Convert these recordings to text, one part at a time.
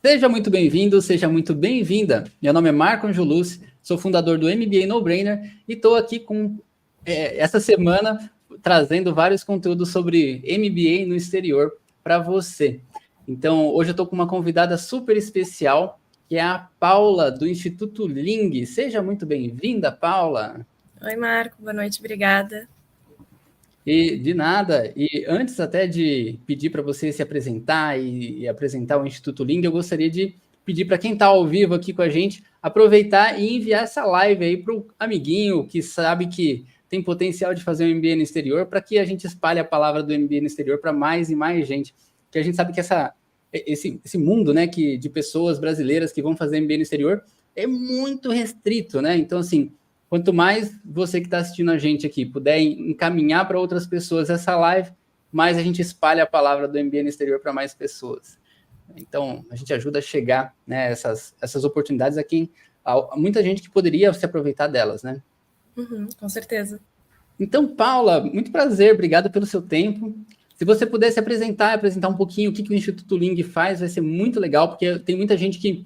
Seja muito bem-vindo, seja muito bem-vinda. Meu nome é Marco Angelucci, sou fundador do MBA No Brainer e estou aqui essa semana trazendo vários conteúdos sobre MBA no exterior para você. Então, hoje eu estou com uma convidada super especial, que é a Paula, do Instituto Ling. Seja muito bem-vinda, Paula. Oi, Marco. Boa noite, obrigada. E de nada, e antes até de pedir para você se apresentar e apresentar o Instituto Ling, eu gostaria de pedir para quem está ao vivo aqui com a gente, aproveitar e enviar essa live aí para o amiguinho que sabe que tem potencial de fazer um MBA no exterior, para que a gente espalhe a palavra do MBA no exterior para mais e mais gente, que a gente sabe que esse mundo, né, de pessoas brasileiras que vão fazer MBA no exterior é muito restrito, né? Então, assim, quanto mais você que está assistindo a gente aqui puder encaminhar para outras pessoas essa live, mais a gente espalha a palavra do MBA no exterior para mais pessoas. Então, a gente ajuda a chegar, né, essas oportunidades a muita gente que poderia se aproveitar delas, né? Com certeza. Então, Paula, muito prazer, obrigado pelo seu tempo. Se você pudesse apresentar um pouquinho o que o Instituto Ling faz, vai ser muito legal, porque tem muita gente que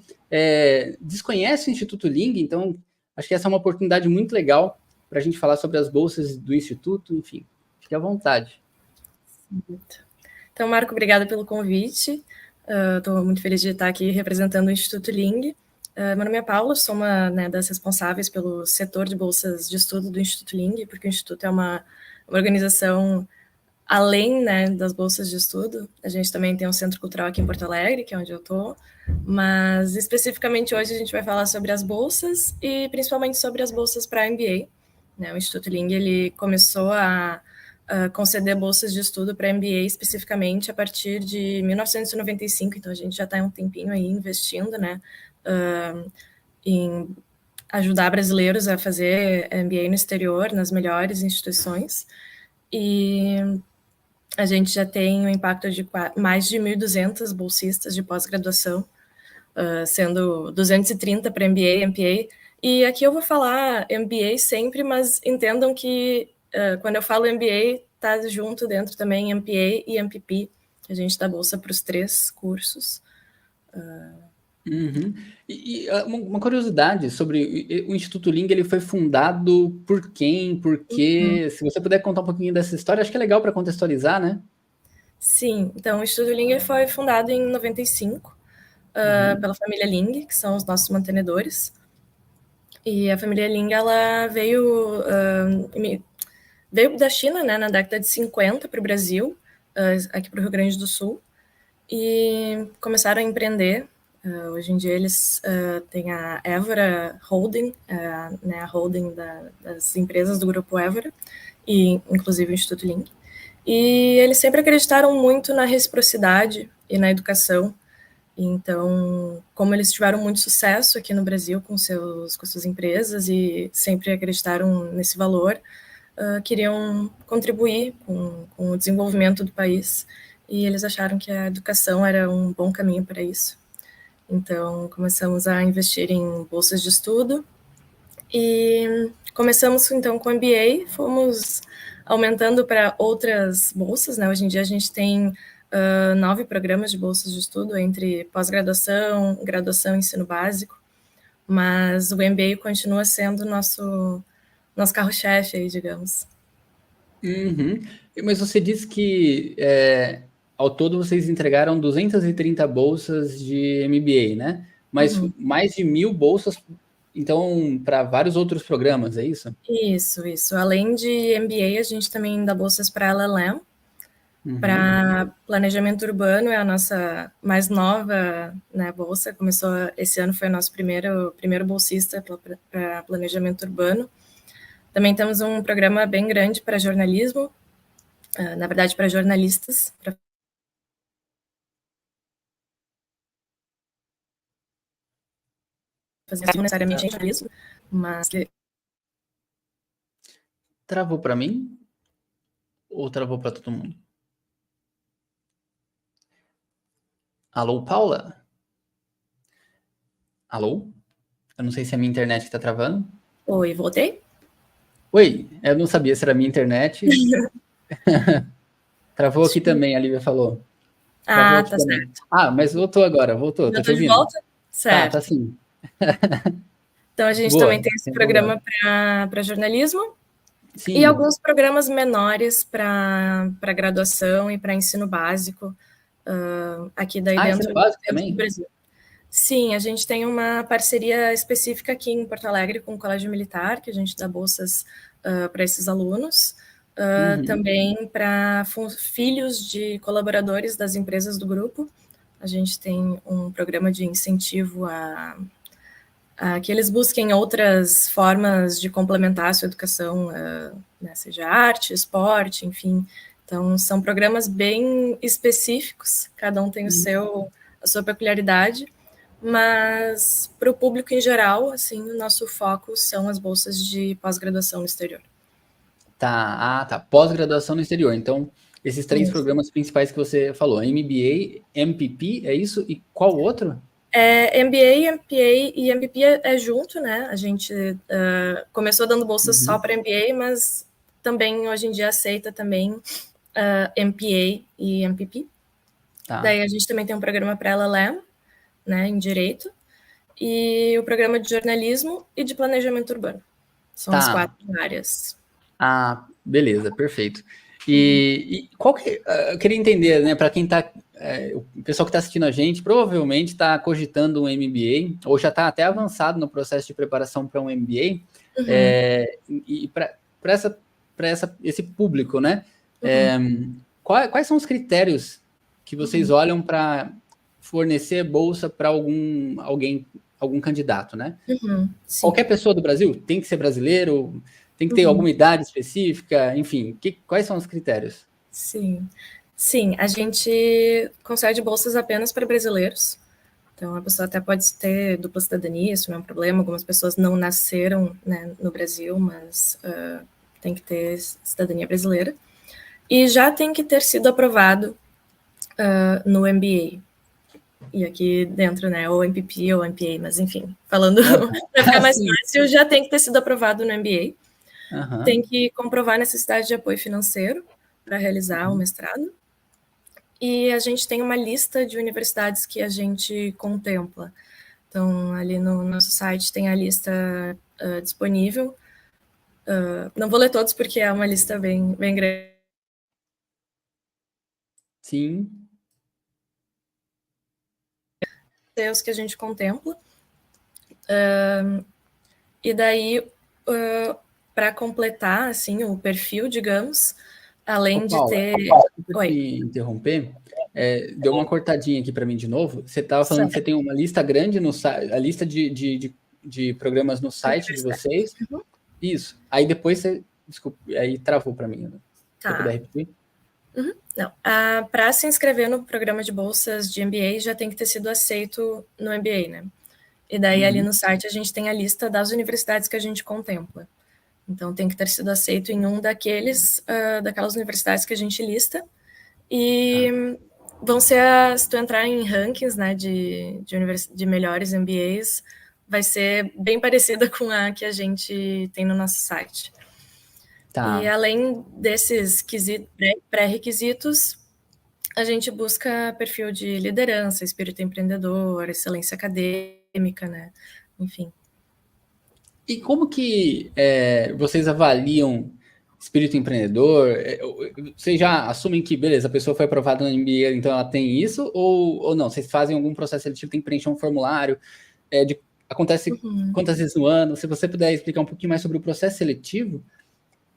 desconhece o Instituto Ling, então acho que essa é uma oportunidade muito legal para a gente falar sobre as bolsas do Instituto, enfim, fique à vontade. Então, Marco, obrigada pelo convite. Estou muito feliz de estar aqui representando o Instituto Ling. Meu nome é Paula, sou uma das responsáveis pelo setor de bolsas de estudo do Instituto Ling, porque o Instituto é uma organização além, das bolsas de estudo. A gente também tem um centro cultural aqui em Porto Alegre, que é onde eu estou, mas especificamente hoje a gente vai falar sobre as bolsas e principalmente sobre as bolsas para MBA. O Instituto Ling ele começou a conceder bolsas de estudo para MBA especificamente a partir de 1995, então a gente já está há um tempinho aí investindo, em ajudar brasileiros a fazer MBA no exterior, nas melhores instituições, e a gente já tem um impacto de mais de 1.200 bolsistas de pós-graduação, sendo 230 para MBA, MPA, e aqui eu vou falar MBA sempre, mas entendam que quando eu falo MBA, está junto dentro também MPA e MPP, que a gente dá bolsa para os 3 cursos. E uma curiosidade sobre o Instituto Ling, ele foi fundado por quem, por quê? Se você puder contar um pouquinho dessa história, acho que é legal para contextualizar, né? Sim, então o Instituto Ling foi fundado em 95 pela família Ling, que são os nossos mantenedores. E a família Ling, ela veio da China, na década de 50 para o Brasil, aqui para o Rio Grande do Sul, e começaram a empreender. Hoje em dia eles têm a Évora Holding, a holding das empresas do grupo Évora, e inclusive o Instituto Ling. E eles sempre acreditaram muito na reciprocidade e na educação. Então, como eles tiveram muito sucesso aqui no Brasil com suas empresas e sempre acreditaram nesse valor, queriam contribuir com o desenvolvimento do país, e eles acharam que a educação era um bom caminho para isso. Então, começamos a investir em bolsas de estudo e começamos, então, com MBA, fomos aumentando para outras bolsas, Hoje em dia a gente tem 9 programas de bolsas de estudo entre pós-graduação, graduação e ensino básico, mas o MBA continua sendo nosso carro-chefe aí, digamos. Mas você disse que ao todo vocês entregaram 230 bolsas de MBA, né? Mas mais de 1.000 bolsas, então, para vários outros programas, é isso? Isso. Além de MBA, a gente também dá bolsas para LLM, para planejamento urbano, é a nossa mais nova bolsa. Começou esse ano, foi o nosso primeiro bolsista para planejamento urbano. Também temos um programa bem grande para jornalismo, na verdade, para jornalistas, para fazer necessariamente jornalismo, mas... Travou para mim? Ou travou para todo mundo? Alô, Paula? Alô? Eu não sei se é a minha internet que está travando. Oi, voltei? Oi, eu não sabia se era a minha internet. Travou aqui também, a Lívia falou. Ah, Travou aqui tá também. certo. Ah, mas voltou agora, voltou, Já tô te tô de ouvindo. volta? Tá Certo. sim. Então a gente Boa, também tem esse sem problema. programa para jornalismo e Sim. alguns programas menores para graduação e para ensino básico, aqui daí Ah, ensino dentro básico do também? Brasil. Sim, a gente tem uma parceria específica aqui em Porto Alegre com o Colégio Militar, que a gente dá bolsas para esses alunos, Uhum. também para filhos de colaboradores das empresas do grupo. A gente tem um programa de incentivo a que eles busquem outras formas de complementar a sua educação, né, seja arte, esporte, enfim. Então, são programas bem específicos, cada um tem a sua peculiaridade, mas para o público em geral, assim, o nosso foco são as bolsas de pós-graduação no exterior. Tá, tá. Pós-graduação no exterior. Então, esses três Isso. programas principais que você falou, MBA, MPP, é isso? E qual outro? MBA, MPA e MPP é junto, né? A gente começou dando bolsas só Uhum. para MBA, mas também hoje em dia aceita também MPA e MPP. Tá, Daí a gente também tem um programa para LLM, né, em Direito, e o programa de Jornalismo e de Planejamento Urbano. São as tá. 4 áreas. Ah, beleza, perfeito. E qual que, eu queria entender, né, para quem tá, o pessoal que está assistindo a gente, provavelmente está cogitando um MBA, ou já está até avançado no processo de preparação para um MBA, Uhum, e para esse público, né, uhum, é, quais são os critérios que vocês uhum, olham para fornecer bolsa para algum candidato, né? sim. Qualquer pessoa do Brasil tem que ser brasileiro, tem que ter Uhum, alguma idade específica, enfim, quais são os critérios? sim. Sim, a gente concede bolsas apenas para brasileiros. Então, a pessoa até pode ter dupla cidadania, isso não é um problema. Algumas pessoas não nasceram, né, no Brasil, mas tem que ter cidadania brasileira. E já tem que ter sido aprovado no MBA. E aqui dentro, né, ou MPP ou MPA, mas enfim, falando Aham. para ficar Ah, mais sim. fácil, já tem que ter sido aprovado no MBA. Tem Aham. que comprovar a necessidade de apoio financeiro para realizar o Uhum. mestrado. E a gente tem uma lista de universidades que a gente contempla. Então, ali no nosso site tem a lista disponível. Não vou ler todos porque é uma lista bem grande. Sim. Os que a gente contempla. E daí, para completar assim o perfil, digamos, Ô, além de Paula, ter. desculpa te Oi, interromper. Deu uma cortadinha aqui para mim de novo. Você estava falando que você certo, tem uma lista grande no site, a lista de programas no site de universidade. vocês. Isso. Aí depois você. Desculpa, aí travou para mim, né? Se você puder Tá. repetir. Não. Para se inscrever no programa de bolsas de MBA, já tem que ter sido aceito no MBA, né? E daí ali Uhum. no site a gente tem a lista das universidades que a gente contempla. Então tem que ter sido aceito em um daquelas universidades que a gente lista. Tá. E vão ser, se tu entrar em rankings, né, de melhores MBAs, vai ser bem parecida com a que a gente tem no nosso site. E Tá. além desses pré-requisitos, a gente busca perfil de liderança, espírito empreendedor, excelência acadêmica, né? Enfim. E como que vocês avaliam espírito empreendedor? Vocês já assumem que, beleza, a pessoa foi aprovada na MBA, então ela tem isso? Ou não? Vocês fazem algum processo seletivo, tem que preencher um formulário? Acontece Uhum, quantas vezes no ano? Se você puder explicar um pouquinho mais sobre o processo seletivo,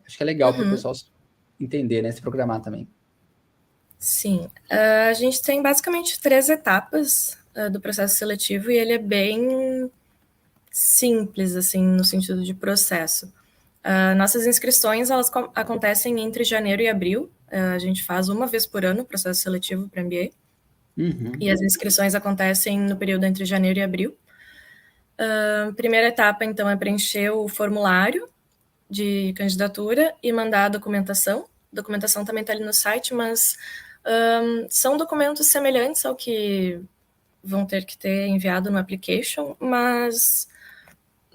acho que é legal para o uhum, pessoal entender, né? Se programar também. sim. A gente tem basicamente 3 etapas do processo seletivo e ele é bem simples, assim, no sentido de processo. Nossas inscrições, elas acontecem entre janeiro e abril. A gente faz uma vez por ano o processo seletivo para MBA. E Uhum. as inscrições acontecem no período entre janeiro e abril. A primeira etapa, então, é preencher o formulário de candidatura e mandar a documentação. A documentação também está ali no site, mas são documentos semelhantes ao que vão ter que ter enviado no application, mas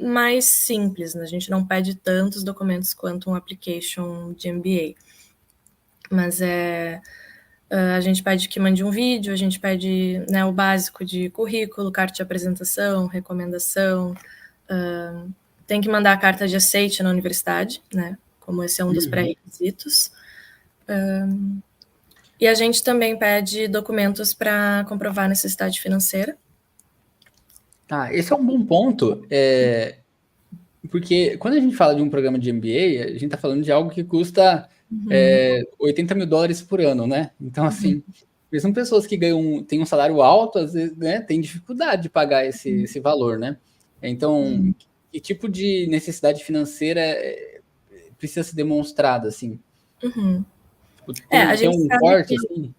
mais simples, né? A gente não pede tantos documentos quanto um application de MBA. Mas A gente pede que mande um vídeo, a gente pede, né, o básico de currículo, carta de apresentação, recomendação, tem que mandar a carta de aceite na universidade, né, como esse é um dos pré-requisitos. E a gente também pede documentos para comprovar a necessidade financeira. Tá, esse é um bom ponto, porque quando a gente fala de um programa de MBA, a gente está falando de algo que custa $80 mil por ano, né? Então, assim, mesmo pessoas que têm um salário alto, às vezes, né, têm dificuldade de pagar esse valor, né? Então, que tipo de necessidade financeira precisa ser demonstrada, assim? Tipo, A tem gente um sabe corte, que... assim?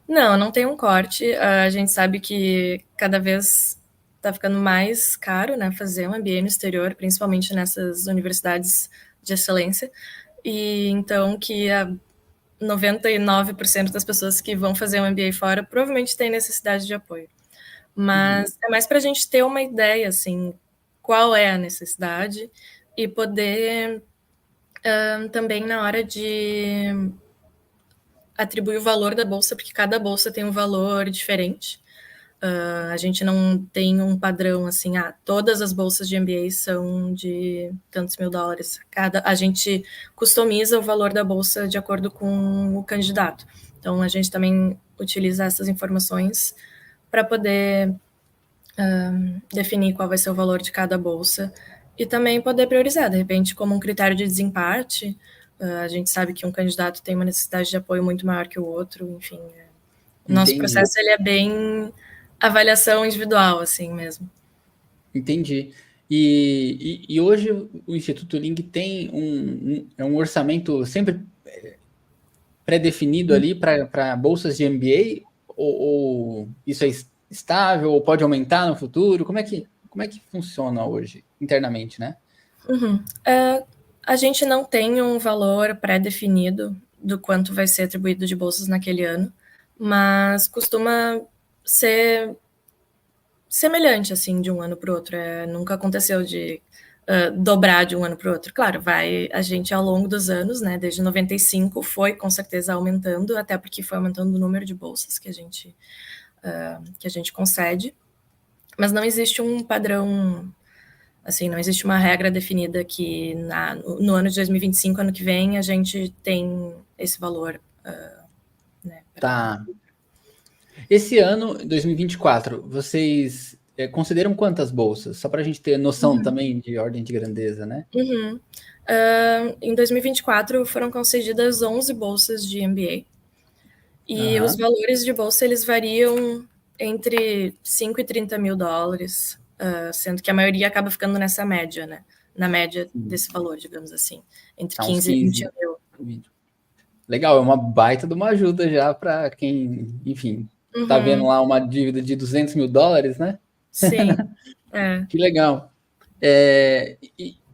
Não tem um corte. A gente sabe que cada vez está ficando mais caro, né, fazer um MBA no exterior, principalmente nessas universidades de excelência. E então que 99% das pessoas que vão fazer um MBA fora provavelmente têm necessidade de apoio. Mas é mais para a gente ter uma ideia, assim, qual é a necessidade e poder também na hora de atribuir o valor da bolsa, porque cada bolsa tem um valor diferente. A gente não tem um padrão assim, todas as bolsas de MBA são de tantos mil dólares. A gente customiza o valor da bolsa de acordo com o candidato. Então, a gente também utiliza essas informações para poder definir qual vai ser o valor de cada bolsa e também poder priorizar, de repente, como um critério de desempate. A gente sabe que um candidato tem uma necessidade de apoio muito maior que o outro, enfim. O nosso processo ele é bem avaliação individual, assim mesmo. Entendi. E hoje o Instituto Ling tem um orçamento sempre pré-definido ali para bolsas de MBA? Ou isso é estável? Ou pode aumentar no futuro? Como é que funciona hoje, internamente, né? A gente não tem um valor pré-definido do quanto vai ser atribuído de bolsas naquele ano, mas costuma ser semelhante, assim, de um ano para o outro. Nunca aconteceu de dobrar de um ano para o outro. Claro, a gente ao longo dos anos, né, desde 95, foi com certeza aumentando, até porque foi aumentando o número de bolsas que a gente concede, mas não existe um padrão, assim, não existe uma regra definida que no ano de 2025, ano que vem, a gente tem esse valor. Né, Tá. Esse ano, 2024, vocês consideram quantas bolsas? Só para a gente ter noção também de ordem de grandeza, né? Em 2024 foram concedidas 11 bolsas de MBA. E os valores de bolsa, eles variam entre 5 e 30 mil dólares, sendo que a maioria acaba ficando nessa média, né? Na média desse valor, digamos assim, entre 15 e 20 mil. Legal, é uma baita de uma ajuda já para quem, enfim, tá vendo lá uma dívida de 200 mil dólares, né? Sim. Que legal.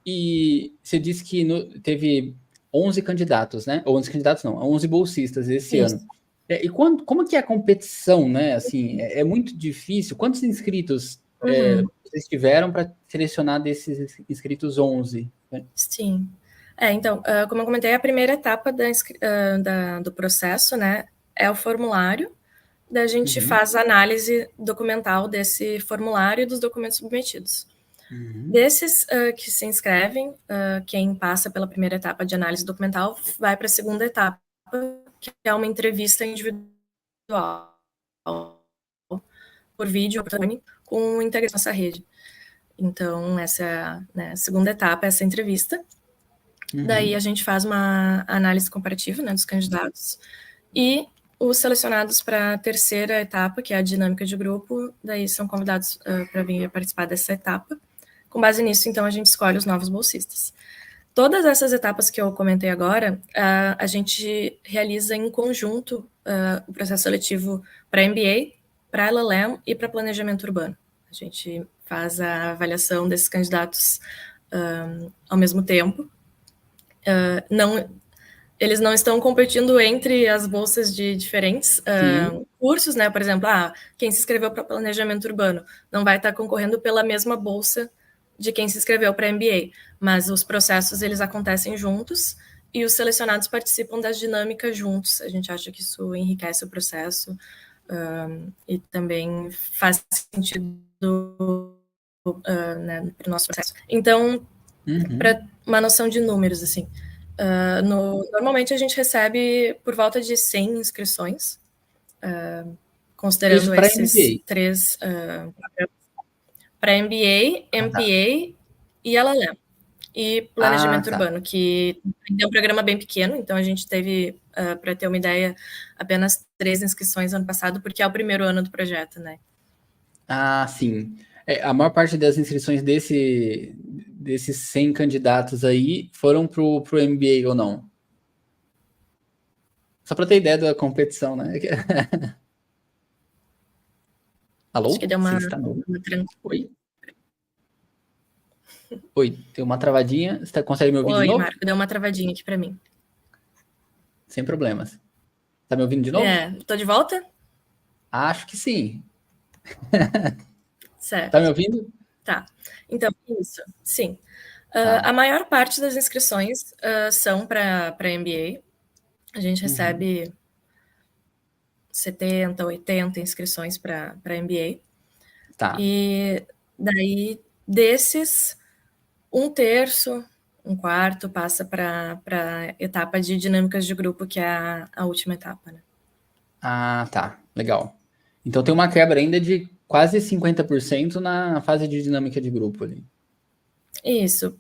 E você disse que teve 11 candidatos, né? 11 candidatos não, 11 bolsistas esse ano. E como que é a competição, né? Assim, é muito difícil. Quantos inscritos vocês tiveram para selecionar desses inscritos 11? Né? Sim. Então, como eu comentei, a primeira etapa do processo, né, é o formulário. Daí a gente faz a análise documental desse formulário e dos documentos submetidos. Desses que se inscrevem, quem passa pela primeira etapa de análise documental vai para a segunda etapa, que é uma entrevista individual por vídeo ou por telefone com integração na nossa rede. Então, essa é a segunda etapa, essa entrevista. Daí a gente faz uma análise comparativa, né, dos candidatos e os selecionados para a terceira etapa, que é a dinâmica de grupo, daí são convidados para vir participar dessa etapa. Com base nisso, então, a gente escolhe os novos bolsistas. Todas essas etapas que eu comentei agora, a gente realiza em conjunto o processo seletivo para MBA, para LLM e para planejamento urbano. A gente faz a avaliação desses candidatos ao mesmo tempo. Eles não estão competindo entre as bolsas de diferentes cursos, né? Por exemplo, quem se inscreveu para planejamento urbano não vai estar concorrendo pela mesma bolsa de quem se inscreveu para MBA, mas os processos eles acontecem juntos e os selecionados participam das dinâmicas juntos. A gente acha que isso enriquece o processo e também faz sentido né, para o nosso processo. Então, para uma noção de números, assim, normalmente a gente recebe por volta de 100 inscrições, considerando esses MBA. 3 para MBA, MPA e LLM. E planejamento urbano, que é um programa bem pequeno, então a gente teve, para ter uma ideia, apenas 3 inscrições ano passado, porque é o primeiro ano do projeto, né? Ah, sim. A maior parte das inscrições desses 100 candidatos aí foram pro MBA ou não? Só para ter ideia da competição, né? Alô? Acho que deu Você está no... Oi? Oi, tem uma travadinha. Você consegue me ouvir de novo? Marco, deu uma travadinha aqui para mim. Sem problemas. Tá me ouvindo de novo? Tô de volta? Acho que sim. Certo. Tá me ouvindo? Tá. Então, isso. Sim. A maior parte das inscrições são para MBA. A gente recebe 70, 80 inscrições para MBA. Tá. E daí, desses, 1/3, 1/4 passa para etapa de dinâmicas de grupo, que é a última etapa, né? Ah, tá. Legal. Então tem uma quebra ainda de quase 50% na fase de dinâmica de grupo ali. Isso.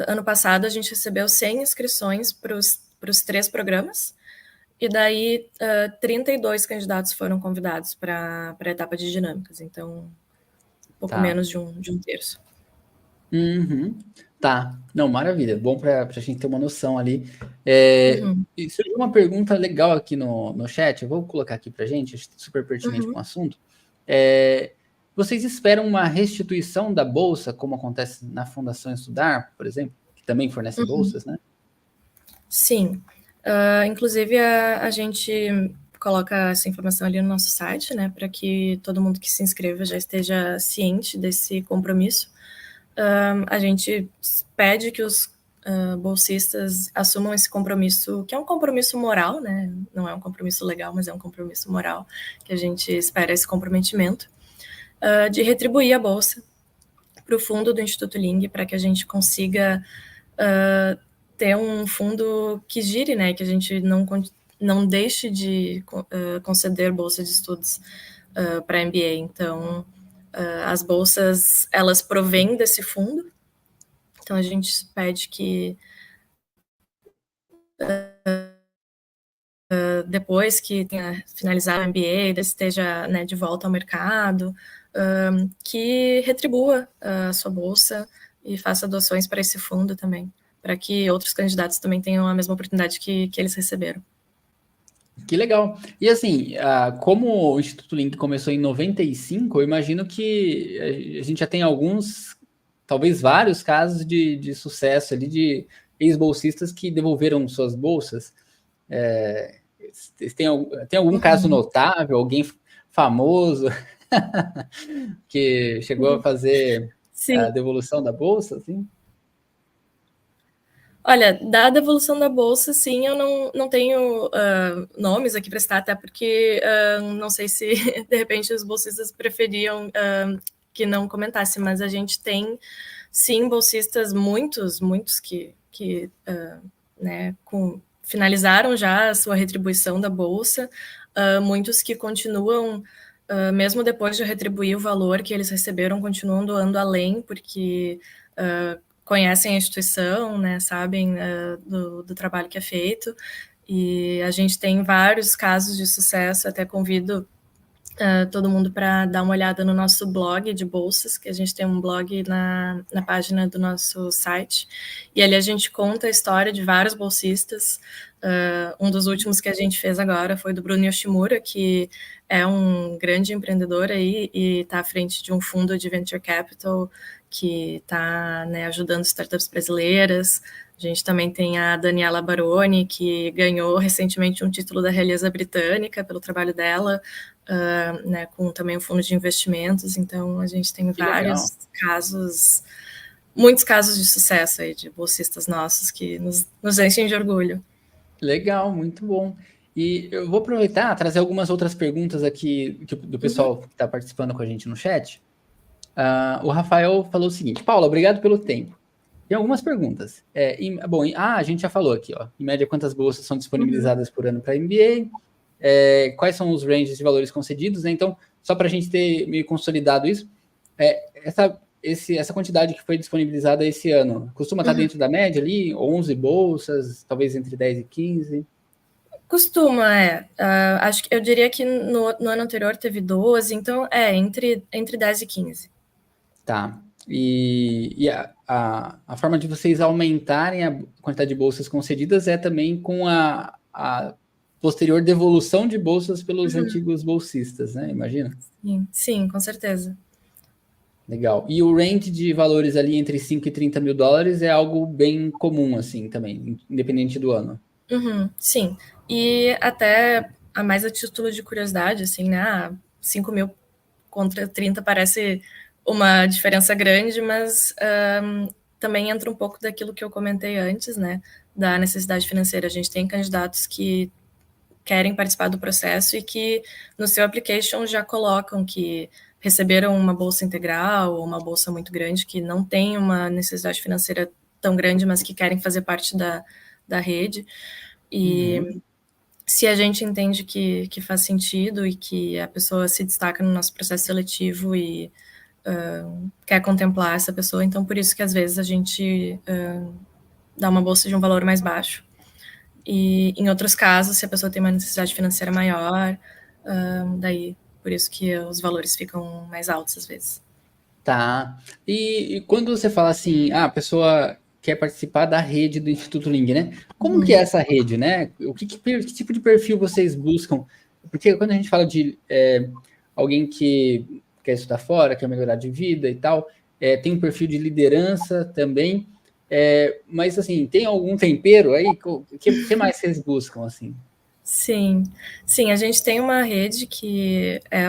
Ano passado, a gente recebeu 100 inscrições para os 3 programas, e daí 32 candidatos foram convidados para a etapa de dinâmicas, então um pouco menos de um terço. Tá. Não, maravilha. Bom para a gente ter uma noção ali. E surgiu uma pergunta legal aqui no chat, eu vou colocar aqui para a gente, super pertinente com o assunto. Vocês esperam uma restituição da bolsa, como acontece na Fundação Estudar, por exemplo, que também fornece bolsas, né? Sim. Inclusive, a gente coloca essa informação ali no nosso site, né, para que todo mundo que se inscreva já esteja ciente desse compromisso. A gente pede que os bolsistas assumam esse compromisso, que é um compromisso moral, né? Não é um compromisso legal, mas é um compromisso moral, que a gente espera esse comprometimento, de retribuir a bolsa para o fundo do Instituto Ling, para que a gente consiga ter um fundo que gire, né? Que a gente não deixe de conceder bolsa de estudos para MBA. Então, as bolsas, elas provêm desse fundo. Então, a gente pede que depois que tenha finalizado o MBA, esteja, né, de volta ao mercado, que retribua a sua bolsa e faça doações para esse fundo também, para que outros candidatos também tenham a mesma oportunidade que eles receberam. Que legal. E assim, como o Instituto Link começou em 95, eu imagino que a gente já tem alguns, talvez vários casos de sucesso ali de ex-bolsistas que devolveram suas bolsas. Tem algum caso notável, alguém famoso que chegou a fazer a devolução da bolsa, assim? Olha, da devolução da bolsa, sim, eu não tenho nomes aqui para citar, até porque não sei se, de repente, os bolsistas preferiam que não comentasse, mas a gente tem, sim, bolsistas, muitos que né, finalizaram já a sua retribuição da bolsa, muitos que continuam, mesmo depois de retribuir o valor que eles receberam, continuam doando além, porque conhecem a instituição, né, sabem do trabalho que é feito, e a gente tem vários casos de sucesso. Até convido todo mundo para dar uma olhada no nosso blog de bolsas, que a gente tem um blog na página do nosso site, e ali a gente conta a história de vários bolsistas. Um dos últimos que a gente fez agora foi do Bruno Yoshimura, que é um grande empreendedor aí e está à frente de um fundo de venture capital que está, né, ajudando startups brasileiras. A gente também tem a Daniela Baroni, que ganhou recentemente um título da realeza britânica pelo trabalho dela, né, com também o fundo de investimentos. Então, a gente tem vários casos muitos casos de sucesso aí de bolsistas nossos que nos enchem de orgulho. Legal, muito bom. E eu vou aproveitar trazer algumas outras perguntas aqui do pessoal que está participando com a gente no chat. O Rafael falou o seguinte: Paula, obrigado pelo tempo. Tem algumas perguntas. A gente já falou aqui, ó. Em média, quantas bolsas são disponibilizadas por ano para MBA? Quais são os ranges de valores concedidos, né? Então, só para a gente ter meio consolidado isso, essa quantidade que foi disponibilizada esse ano costuma estar dentro da média ali, 11 bolsas, talvez entre 10 e 15? Costuma, acho que eu diria que no ano anterior teve 12, então entre 10 e 15. Tá. E a forma de vocês aumentarem a quantidade de bolsas concedidas é também com a posterior devolução de bolsas pelos antigos bolsistas, né? Imagina? Sim, com certeza. Legal. E o range de valores ali entre 5 e 30 mil dólares é algo bem comum, assim, também, independente do ano. Sim. E até, a mais a título de curiosidade, assim, né? 5 mil contra 30 parece uma diferença grande, mas também entra um pouco daquilo que eu comentei antes, né? Da necessidade financeira. A gente tem candidatos que querem participar do processo e que no seu application já colocam que receberam uma bolsa integral ou uma bolsa muito grande, que não tem uma necessidade financeira tão grande, mas que querem fazer parte da rede. E se a gente entende que faz sentido e que a pessoa se destaca no nosso processo seletivo e quer contemplar essa pessoa, então por isso que às vezes a gente dá uma bolsa de um valor mais baixo. E em outros casos, se a pessoa tem uma necessidade financeira maior, daí por isso que os valores ficam mais altos às vezes. Tá. E quando você fala assim, a pessoa quer participar da rede do Instituto Ling, né? Como que é essa rede, né? Que tipo de perfil vocês buscam? Porque quando a gente fala de alguém que quer estudar fora, quer melhorar de vida e tal, tem um perfil de liderança também, mas assim, tem algum tempero aí? O que mais vocês buscam, assim? Sim, a gente tem uma rede que é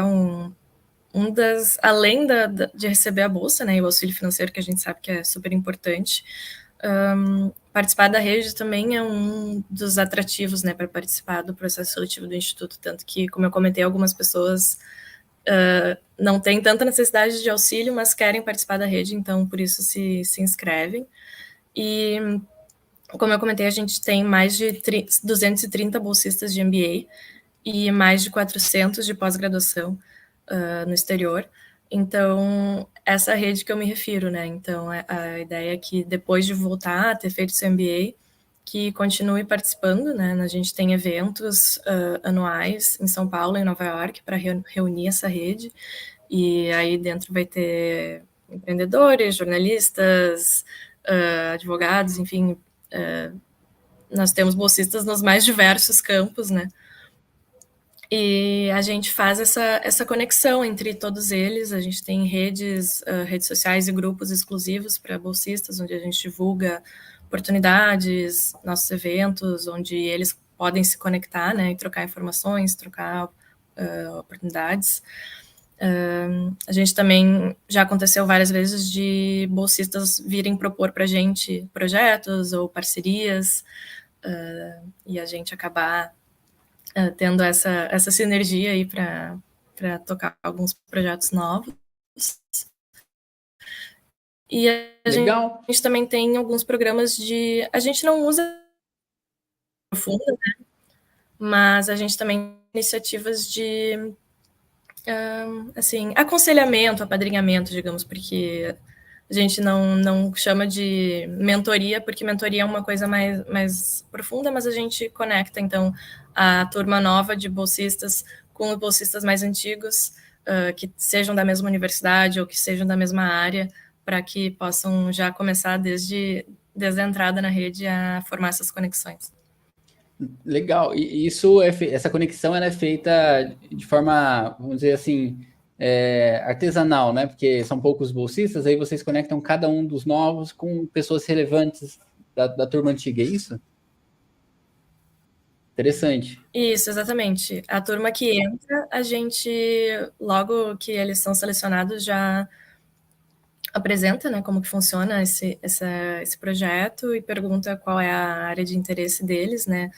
além de receber a bolsa, né, e o auxílio financeiro, que a gente sabe que é super importante, participar da rede também é um dos atrativos, né, para participar do processo seletivo do Instituto, tanto que, como eu comentei, algumas pessoas não têm tanta necessidade de auxílio, mas querem participar da rede, então por isso se inscrevem. E, como eu comentei, a gente tem mais de 230 bolsistas de MBA e mais de 400 de pós-graduação no exterior. Então, essa rede que eu me refiro, né? Então, a ideia é que depois de voltar a ter feito seu MBA, que continue participando, né? A gente tem eventos anuais em São Paulo e em Nova York para reunir essa rede. E aí dentro vai ter empreendedores, jornalistas, advogados, enfim, nós temos bolsistas nos mais diversos campos, né? E a gente faz essa conexão entre todos eles. A gente tem redes sociais e grupos exclusivos para bolsistas, onde a gente divulga oportunidades, nossos eventos, onde eles podem se conectar, né, e trocar informações, trocar oportunidades. A gente também já aconteceu várias vezes de bolsistas virem propor para a gente projetos ou parcerias, e a gente acabar tendo essa sinergia aí para tocar alguns projetos novos. E a Legal. gente também tem alguns programas de... A gente não usa profunda, né? Mas a gente também tem iniciativas de assim, aconselhamento, apadrinhamento, digamos, porque a gente não chama de mentoria, porque mentoria é uma coisa mais profunda, mas a gente conecta, então, a turma nova de bolsistas com os bolsistas mais antigos, que sejam da mesma universidade ou que sejam da mesma área, para que possam já começar desde a entrada na rede a formar essas conexões. Legal. E essa conexão ela é feita de forma, vamos dizer assim, artesanal, né? Porque são poucos bolsistas, aí vocês conectam cada um dos novos com pessoas relevantes da turma antiga, é isso? Interessante. Isso, exatamente. A turma que entra, a gente, logo que eles são selecionados, já apresenta, né, como que funciona esse projeto e pergunta qual é a área de interesse deles, né.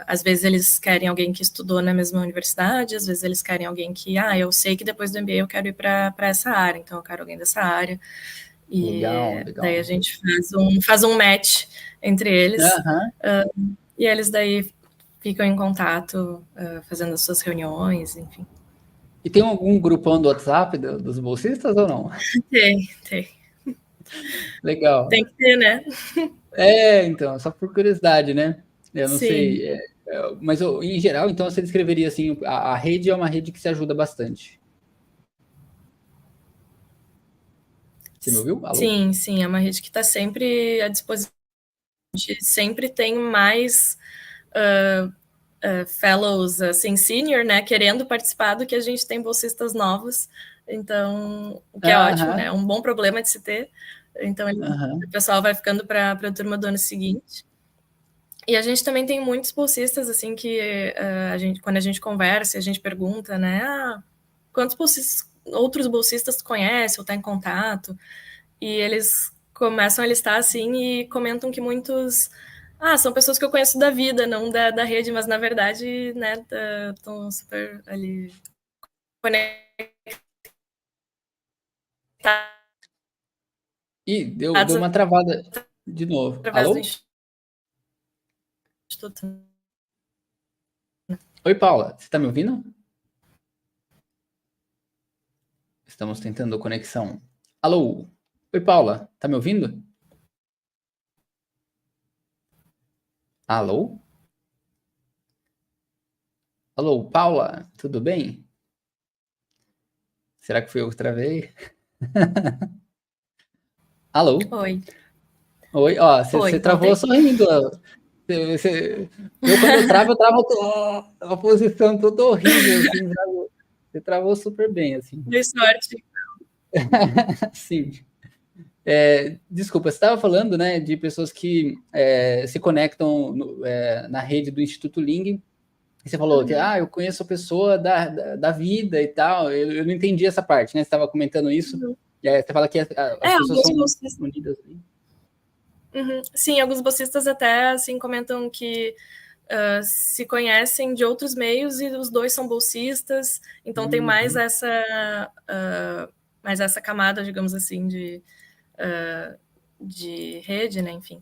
Às vezes eles querem alguém que estudou na mesma universidade, às vezes eles querem alguém que, eu sei que depois do MBA eu quero ir para essa área, então eu quero alguém dessa área. Legal, E daí a legal. gente faz um match entre eles, Aham. e eles daí ficam em contato, fazendo as suas reuniões, enfim. E tem algum grupão do WhatsApp dos bolsistas ou não? Tem. Legal. Tem que ter, né? Então, só por curiosidade, né? Eu não Sim. sei, mas em geral, então você descreveria assim, a rede é uma rede que se ajuda bastante. Você me ouviu? Alô? Sim, sim, é uma rede que está sempre à disposição. A gente sempre tem mais fellows, assim, senior, né, querendo participar do que a gente tem bolsistas novos. Então, o que é ótimo, né? É um bom problema de se ter. Então, o pessoal vai ficando para a turma do ano seguinte. E a gente também tem muitos bolsistas, assim, que quando a gente conversa, a gente pergunta, né, quantos outros bolsistas tu conhece ou está em contato? E eles começam a listar, assim, e comentam que muitos... são pessoas que eu conheço da vida, não da rede, mas, na verdade, né, estão super ali conectados. Ih, deu uma travada de novo. Através do Alô? Instituto. Oi, Paula, você está me ouvindo? Estamos tentando conexão. Alô? Oi, Paula, tá me ouvindo? Alô? Alô, Paula, tudo bem? Será que fui eu que travei? Alô? Oi. Oi, ó, você Oi, travou voltei? sorrindo. Eu, quando eu travo a posição toda horrível, assim, sabe? Você travou super bem, assim. Dei sorte. Sim. Desculpa, você estava falando, né, de pessoas que se conectam na rede do Instituto Ling. E você falou que, eu conheço a pessoa da vida e tal. Eu não entendi essa parte, né? Você estava comentando isso. E aí você fala que as pessoas Alguns são bolsistas. unidas ali. Sim, alguns bolsistas até, assim, comentam que se conhecem de outros meios e os dois são bolsistas, então tem mais essa camada, digamos assim, de rede, né, enfim.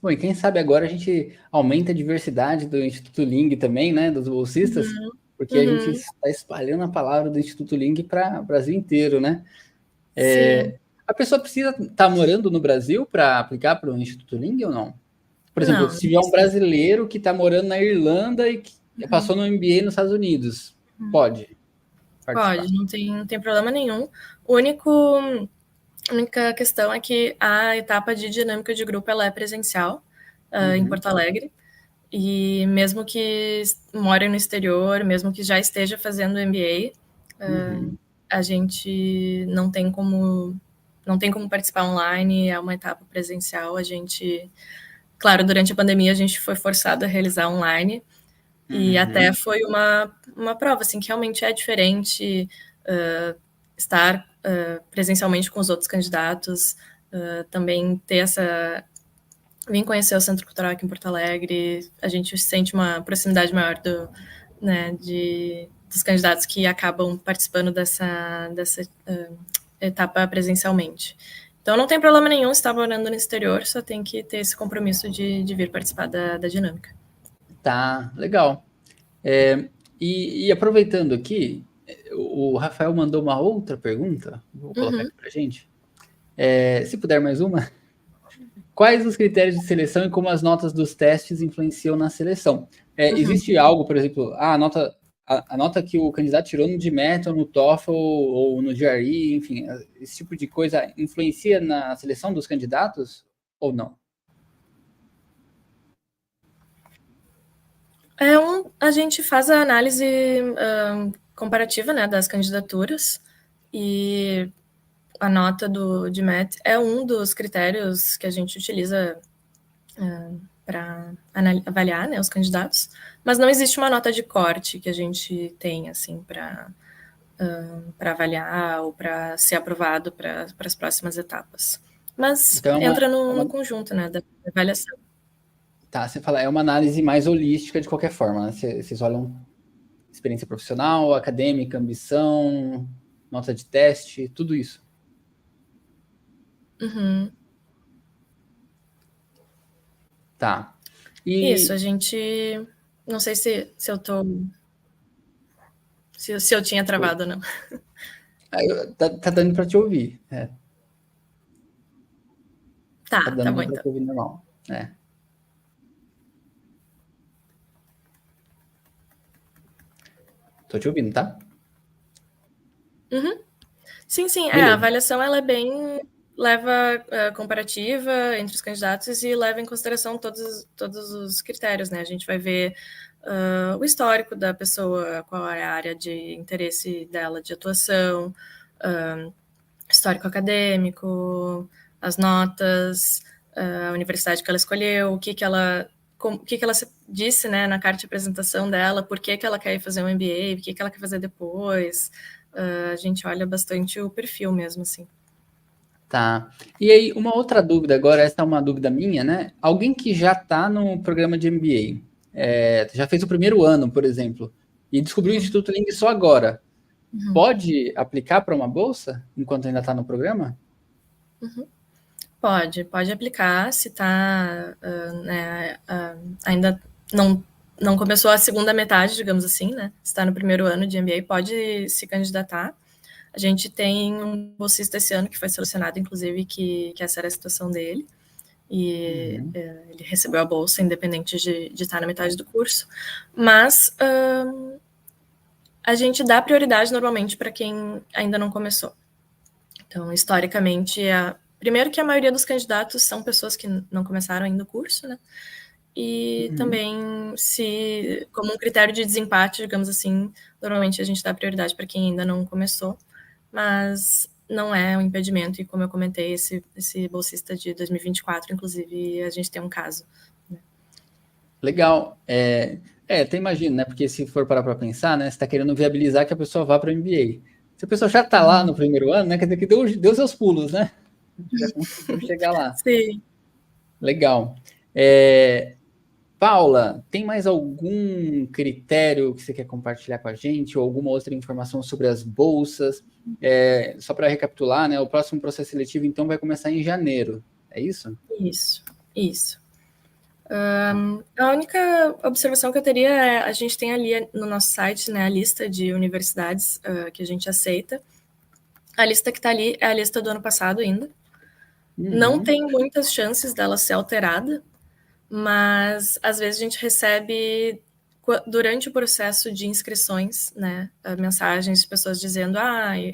Bom, e quem sabe agora a gente aumenta a diversidade do Instituto Ling também, né, dos bolsistas, porque a gente está espalhando a palavra do Instituto Ling para o Brasil inteiro, né? Sim. A pessoa precisa estar morando no Brasil para aplicar para o Instituto Ling ou não? Por exemplo, Não, se tiver um brasileiro que está morando na Irlanda e que passou no MBA nos Estados Unidos, pode participar? pode, não tem problema nenhum. A única questão é que a etapa de dinâmica de grupo ela é presencial em Porto Alegre. E mesmo que more no exterior, mesmo que já esteja fazendo MBA, a gente não tem como participar online, é uma etapa presencial. A gente, claro, durante a pandemia a gente foi forçado a realizar online e até foi uma prova, assim, que realmente é diferente estar presencialmente com os outros candidatos, também ter essa... Vim conhecer o Centro Cultural aqui em Porto Alegre, a gente sente uma proximidade maior dos candidatos que acabam participando dessa etapa presencialmente. Então não tem problema nenhum estar morando no exterior, só tem que ter esse compromisso de vir participar da dinâmica. Tá, legal. E aproveitando aqui, o Rafael mandou uma outra pergunta, vou colocar aqui para gente. Se puder mais uma. Quais os critérios de seleção e como as notas dos testes influenciam na seleção? Existe algo, por exemplo, a nota que o candidato tirou no GMAT ou no TOEFL ou no GRE, enfim, esse tipo de coisa influencia na seleção dos candidatos ou não? A gente faz a análise comparativa, né, das candidaturas e a nota do GMAT é um dos critérios que a gente utiliza para avaliar, né, os candidatos, mas não existe uma nota de corte que a gente tem, assim, para para avaliar ou para ser aprovado para as próximas etapas. Mas Então, entra no conjunto, né, da avaliação. tá, você fala, é uma análise mais holística de qualquer forma, né? Vocês olham experiência profissional, acadêmica, ambição, nota de teste, tudo isso. Uhum. Tá. Isso, a gente... Não sei se eu tô... Se eu tinha travado ou não. Tá dando para te ouvir. Tá Tá bom dando para então. te ouvir normal. Tô te ouvindo, tá? Uhum. Sim, a Beleza. avaliação ela é bem... leva comparativa entre os candidatos e leva em consideração todos os critérios, né? A gente vai ver o histórico da pessoa, qual é a área de interesse dela de atuação, histórico acadêmico, as notas, a universidade que ela escolheu, o que ela disse, né, na carta de apresentação dela, por que ela quer fazer um MBA, o que ela quer fazer depois. A gente olha bastante o perfil mesmo, assim. Tá. E aí, uma outra dúvida agora, essa é uma dúvida minha, né? Alguém que já está no programa de MBA, já fez o primeiro ano, por exemplo, e descobriu o Instituto Ling só agora, pode aplicar para uma bolsa enquanto ainda está no programa? Pode aplicar se está ainda não começou a segunda metade, digamos assim, né? Se está no primeiro ano de MBA, pode se candidatar. A gente tem um bolsista esse ano que foi selecionado, inclusive, que essa era a situação dele. E ele recebeu a bolsa, independente de estar na metade do curso. Mas a gente dá prioridade, normalmente, para quem ainda não começou. Então, historicamente, primeiro que a maioria dos candidatos são pessoas que não começaram ainda o curso, né? E também, como um critério de desempate, digamos assim, normalmente a gente dá prioridade para quem ainda não começou, mas não é um impedimento, e como eu comentei, esse bolsista de 2024, inclusive, a gente tem um caso. Né? Legal. Até imagino, né? Porque se for parar para pensar, né? Você está querendo viabilizar que a pessoa vá para o MBA. Se a pessoa já está lá no primeiro ano, né? Quer dizer que deu seus pulos, né? Já conseguiu chegar lá. Sim. Legal. Paula, tem mais algum critério que você quer compartilhar com a gente ou alguma outra informação sobre as bolsas? Só para recapitular, né? O próximo processo seletivo, então, vai começar em janeiro. É isso? Isso. A única observação que eu teria é, a gente tem ali no nosso site, né, a lista de universidades que a gente aceita. A lista que está ali é a lista do ano passado ainda. Não tem muitas chances dela ser alterada, mas às vezes a gente recebe, durante o processo de inscrições, né, mensagens de pessoas dizendo: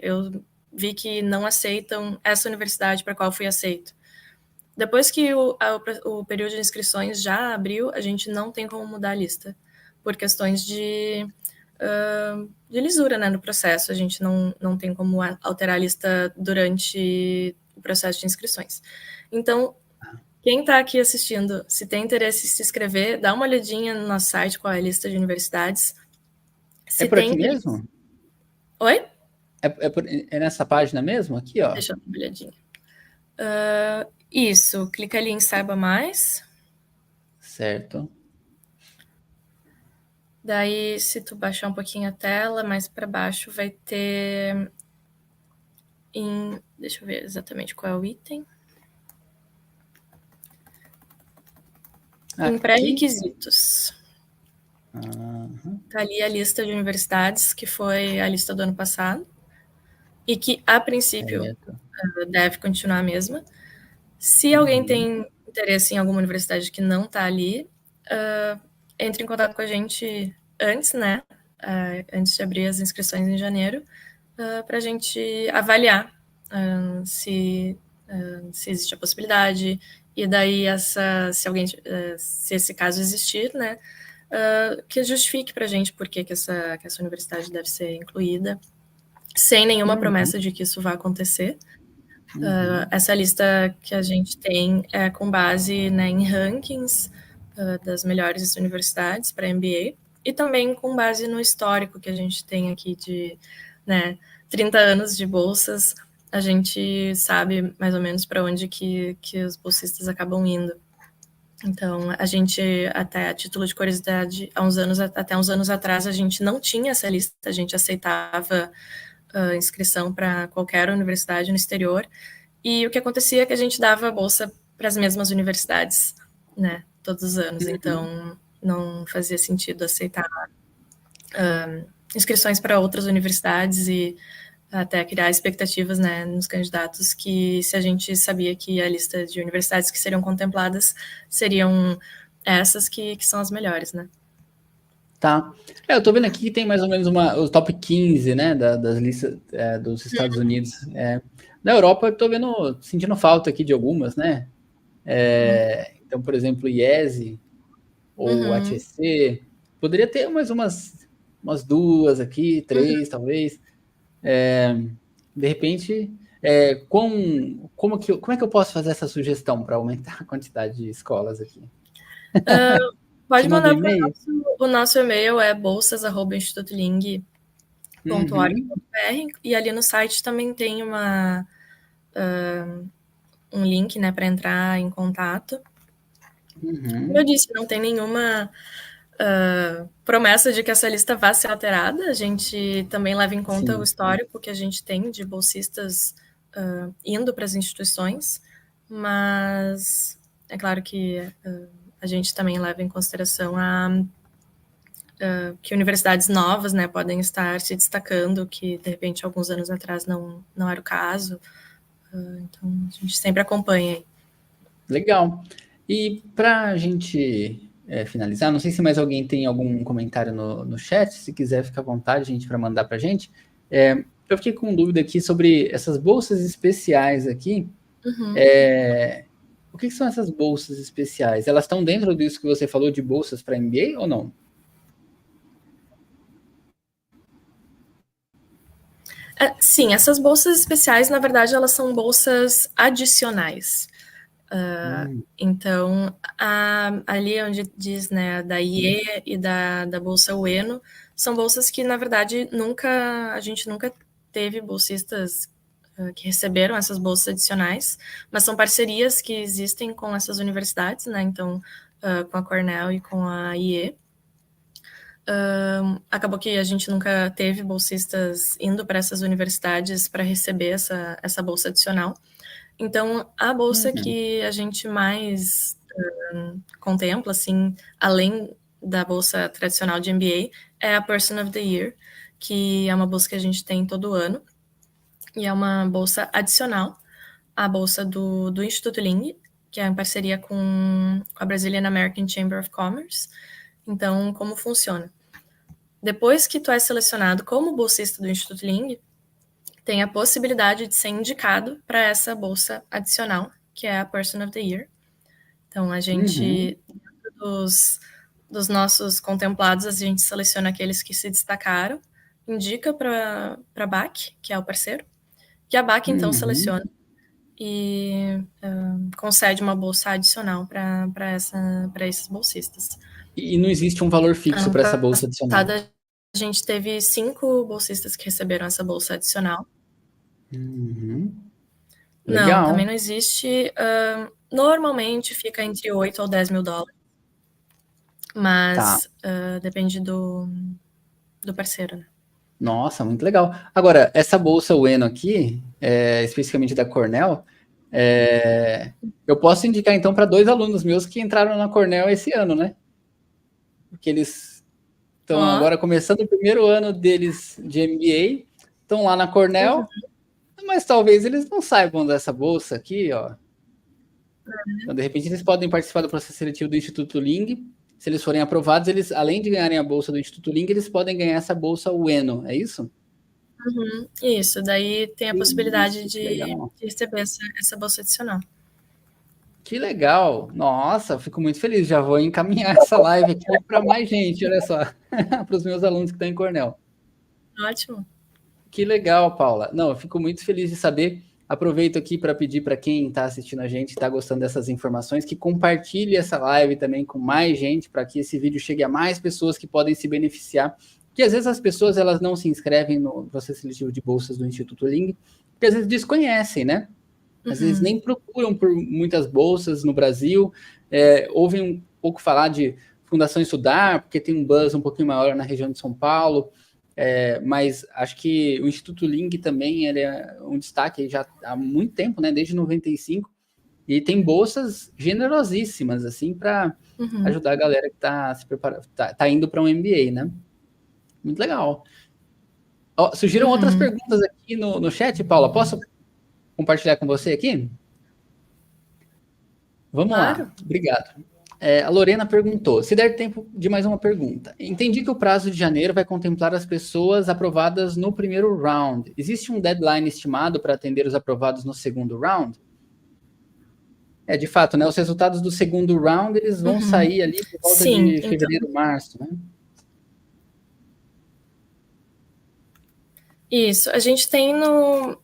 eu vi que não aceitam essa universidade para a qual fui aceito. Depois que o período de inscrições já abriu, a gente não tem como mudar a lista, por questões de lisura, né, no processo. A gente não tem como alterar a lista durante o processo de inscrições. Então, quem está aqui assistindo, se tem interesse em se inscrever, dá uma olhadinha no nosso site, qual é a lista de universidades. É por aqui mesmo? Oi? É nessa página mesmo? Aqui, ó. Deixa eu dar uma olhadinha. Isso, clica ali em Saiba Mais. Certo. Daí, se tu baixar um pouquinho a tela, mais para baixo vai ter deixa eu ver exatamente qual é o item. Em pré-requisitos. Tá ali a lista de universidades, que foi a lista do ano passado, e que, a princípio, deve continuar a mesma. Se alguém tem interesse em alguma universidade que não está ali, entre em contato com a gente antes, né? Antes de abrir as inscrições em janeiro, para a gente avaliar se existe a possibilidade, e daí se esse caso existir, né? Que justifique para a gente por que essa universidade deve ser incluída, sem nenhuma promessa de que isso vai acontecer. Essa lista que a gente tem é com base, né, em rankings das melhores universidades para MBA, e também com base no histórico que a gente tem aqui de né, 30 anos de bolsas, a gente sabe mais ou menos para onde que os bolsistas acabam indo. Então, a gente, até a título de curiosidade, até uns anos atrás, a gente não tinha essa lista, a gente aceitava inscrição para qualquer universidade no exterior, e o que acontecia é que a gente dava bolsa para as mesmas universidades, né, todos os anos, então não fazia sentido aceitar inscrições para outras universidades e até criar expectativas, né, nos candidatos, que se a gente sabia que a lista de universidades que seriam contempladas seriam essas que são as melhores, né. Tá. Eu tô vendo aqui que tem mais ou menos o top 15, né, das listas dos Estados Unidos. Na Europa, eu tô sentindo falta aqui de algumas, né? Então, por exemplo, IESE ou HEC. Poderia ter mais umas duas aqui, 3, talvez. De repente, como é que eu posso fazer essa sugestão para aumentar a quantidade de escolas aqui? Pode mandar para o nosso e-mail, é bolsas@institutoling.org.br, e ali no site também tem um link, né, para entrar em contato. Como eu disse, não tem nenhuma promessa de que essa lista vá ser alterada. A gente também leva em conta o histórico que a gente tem de bolsistas indo para as instituições, mas é claro que a gente também leva em consideração que universidades novas, né, podem estar se destacando, que de repente alguns anos atrás não era o caso. Então a gente sempre acompanha. Legal. E para a gente finalizar, não sei se mais alguém tem algum comentário no chat, se quiser fica à vontade, gente, para mandar para a gente. Eu fiquei com dúvida aqui sobre essas bolsas especiais aqui. O que são essas bolsas especiais? Elas estão dentro disso que você falou de bolsas para MBA ou não? Sim, essas bolsas especiais, na verdade, elas são bolsas adicionais. Então, ali onde diz, né, da IE e da Bolsa Ueno, são bolsas que, na verdade, a gente nunca teve bolsistas que receberam essas bolsas adicionais, mas são parcerias que existem com essas universidades, né, então, com a Cornell e com a IE. Acabou que a gente nunca teve bolsistas indo para essas universidades para receber essa bolsa adicional. Então, a bolsa que a gente mais contempla, assim, além da bolsa tradicional de MBA, é a Person of the Year, que é uma bolsa que a gente tem todo ano, e é uma bolsa adicional à bolsa do Instituto Ling, que é em parceria com a Brazilian American Chamber of Commerce. Então, como funciona? Depois que tu é selecionado como bolsista do Instituto Ling, tem a possibilidade de ser indicado para essa bolsa adicional, que é a Person of the Year. Então, a gente, dos nossos contemplados, a gente seleciona aqueles que se destacaram, indica para a BAC, que é o parceiro, que a BAC, então, seleciona e concede uma bolsa adicional para esses bolsistas. E não existe um valor fixo para essa bolsa adicional? A gente teve 5 bolsistas que receberam essa bolsa adicional. Legal. Não, também não existe. Normalmente fica entre 8 ou 10 mil dólares. Mas depende do parceiro, né? Nossa, muito legal. Agora, essa bolsa Ueno aqui, especificamente da Cornell, eu posso indicar então para 2 alunos meus que entraram na Cornell esse ano, né? Porque eles estão agora começando o primeiro ano deles de MBA, estão lá na Cornell, mas talvez eles não saibam dessa bolsa aqui, ó. Então, de repente, eles podem participar do processo seletivo do Instituto Ling. Se eles forem aprovados, eles, além de ganharem a bolsa do Instituto Ling, eles podem ganhar essa bolsa Ueno, é isso? Isso, daí tem a possibilidade de receber essa bolsa adicional. Que legal! Nossa, fico muito feliz. Já vou encaminhar essa live aqui para mais gente, olha só, para os meus alunos que estão em Cornell. Ótimo. Que legal, Paula. Não, eu fico muito feliz de saber. Aproveito aqui para pedir para quem está assistindo a gente, está gostando dessas informações, que compartilhe essa live também com mais gente, para que esse vídeo chegue a mais pessoas que podem se beneficiar que às vezes as pessoas elas não se inscrevem no processo seletivo de bolsas do Instituto Ling, porque às vezes desconhecem, né? Às vezes nem procuram por muitas bolsas no Brasil, ouvem um pouco falar de Fundação Estudar, porque tem um buzz um pouquinho maior na região de São Paulo, mas acho que o Instituto Ling também ele é um destaque já há muito tempo, né? Desde 95, e tem bolsas generosíssimas, assim, para ajudar a galera que está se preparando, tá indo para um MBA, né? Muito legal. Surgiram outras perguntas aqui no chat, Paula. Posso compartilhar com você aqui? Vamos lá. Obrigado. A Lorena perguntou, se der tempo de mais uma pergunta. Entendi que o prazo de janeiro vai contemplar as pessoas aprovadas no primeiro round. Existe um deadline estimado para atender os aprovados no segundo round? De fato, né? Os resultados do segundo round, eles vão sair ali por volta de fevereiro, março, né? Isso, a gente tem no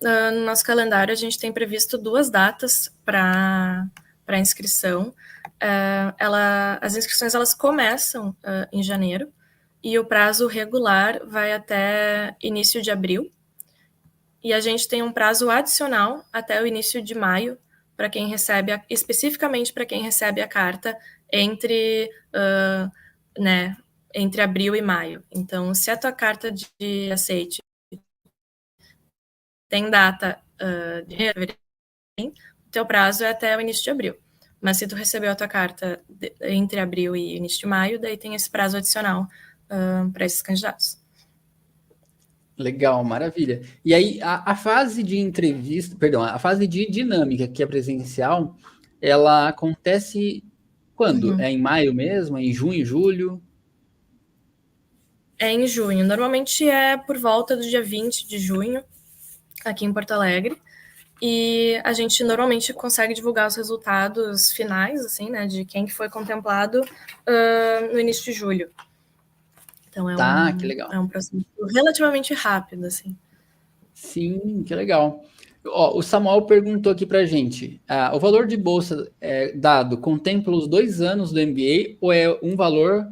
nosso calendário, a gente tem previsto 2 datas para inscrição. As inscrições elas começam em janeiro e o prazo regular vai até início de abril. E a gente tem um prazo adicional até o início de maio para quem recebe, especificamente para quem recebe a carta entre abril e maio. Então, se a tua carta de aceite tem data de fevereiro, o teu prazo é até o início de abril. Mas se tu recebeu a tua carta entre abril e início de maio, daí tem esse prazo adicional para esses candidatos. Legal, maravilha. E aí, a fase de entrevista, perdão, a fase de dinâmica, que é presencial, ela acontece quando? É em maio mesmo? É em junho, julho? É em junho. Normalmente é por volta do dia 20 de junho, aqui em Porto Alegre. E a gente normalmente consegue divulgar os resultados finais, assim, né, de quem que foi contemplado no início de julho. Então que legal. É um processo relativamente rápido, assim. Sim, que legal. O Samuel perguntou aqui pra gente, o valor de bolsa dado contempla os 2 anos do MBA ou é um valor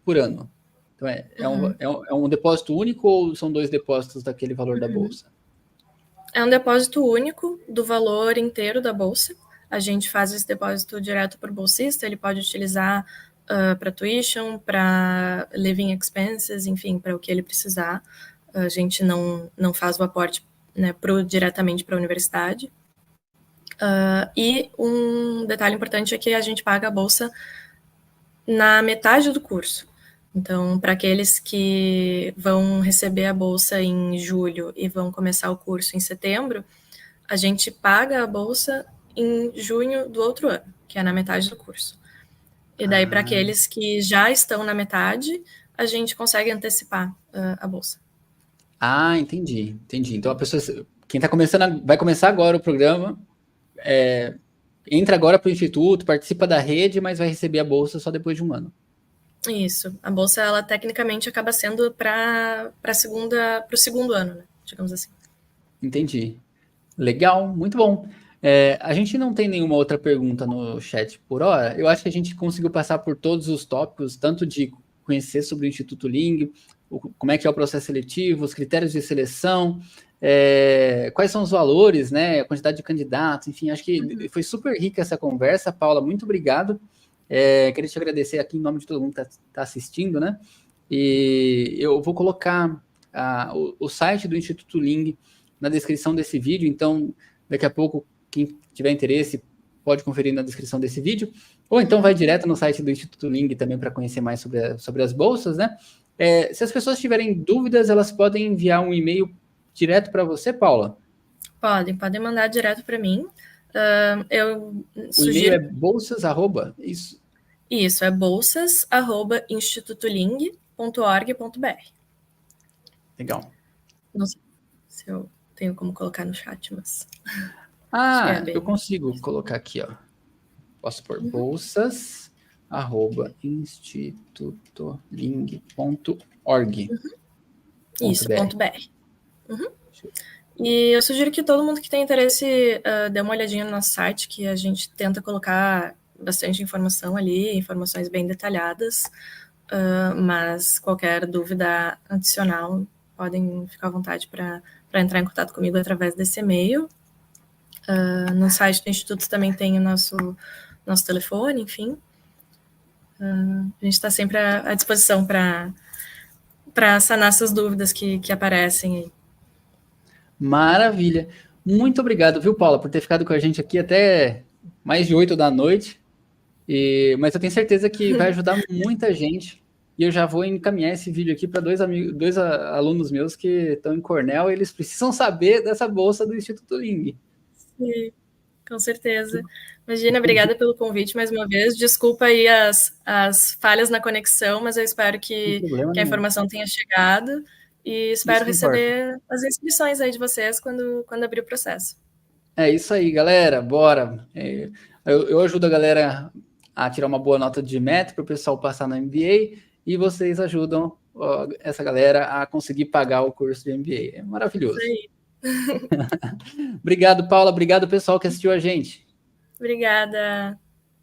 por ano? Então, é um depósito único ou são 2 depósitos daquele valor da bolsa? É um depósito único do valor inteiro da bolsa. A gente faz esse depósito direto para o bolsista, ele pode utilizar para tuition, para living expenses, enfim, para o que ele precisar. A gente não faz o aporte, né, diretamente para a universidade. E um detalhe importante é que a gente paga a bolsa na metade do curso. Então, para aqueles que vão receber a bolsa em julho e vão começar o curso em setembro, a gente paga a bolsa em junho do outro ano, que é na metade do curso. E daí, para aqueles que já estão na metade, a gente consegue antecipar a bolsa. Entendi. Então, a pessoa, quem está começando, vai começar agora o programa, entra agora para o Instituto, participa da rede, mas vai receber a bolsa só depois de um ano. Isso. A bolsa, ela tecnicamente acaba sendo para o segundo ano, né? Digamos assim. Entendi. Legal, muito bom. A gente não tem nenhuma outra pergunta no chat por hora. Eu acho que a gente conseguiu passar por todos os tópicos, tanto de conhecer sobre o Instituto Ling, como é que é o processo seletivo, os critérios de seleção, quais são os valores, né, a quantidade de candidatos, enfim, acho que foi super rica essa conversa. Paula, muito obrigado. Queria te agradecer aqui em nome de todo mundo que está assistindo, né? E eu vou colocar o site do Instituto Ling na descrição desse vídeo, então daqui a pouco quem tiver interesse pode conferir na descrição desse vídeo, ou então vai direto no site do Instituto Ling também para conhecer mais sobre as bolsas, né? Se as pessoas tiverem dúvidas, elas podem enviar um e-mail direto para você, Paula? Podem mandar direto para mim. Eu sugiro... O e-mail é bolsas, Isso, é bolsas@institutoling.org.br. Legal. Não sei se eu tenho como colocar no chat, mas... eu consigo colocar aqui, ó. Posso pôr bolsas@institutoling.org. Isso, .br. E eu sugiro que todo mundo que tem interesse dê uma olhadinha no nosso site, que a gente tenta colocar bastante informação ali, informações bem detalhadas, mas qualquer dúvida adicional, podem ficar à vontade para entrar em contato comigo através desse e-mail. No site do Instituto também tem o nosso telefone, enfim. A gente está sempre à disposição para sanar essas dúvidas que aparecem aí. Maravilha. Muito obrigado, viu, Paula, por ter ficado com a gente aqui até mais de 8 da noite. Mas eu tenho certeza que vai ajudar muita gente. E eu já vou encaminhar esse vídeo aqui para dois alunos meus que estão em Cornell e eles precisam saber dessa bolsa do Instituto Ling. Sim, com certeza. Imagina, obrigada pelo convite mais uma vez. Desculpa aí as falhas na conexão, mas eu espero que a informação tenha chegado e espero receber as inscrições aí de vocês quando abrir o processo. É isso aí, galera. Bora. Eu ajudo a galera a tirar uma boa nota de MET para o pessoal passar no MBA e vocês ajudam essa galera a conseguir pagar o curso de MBA. É maravilhoso. Isso aí. Obrigado, Paula. Obrigado, pessoal que assistiu a gente. Obrigada.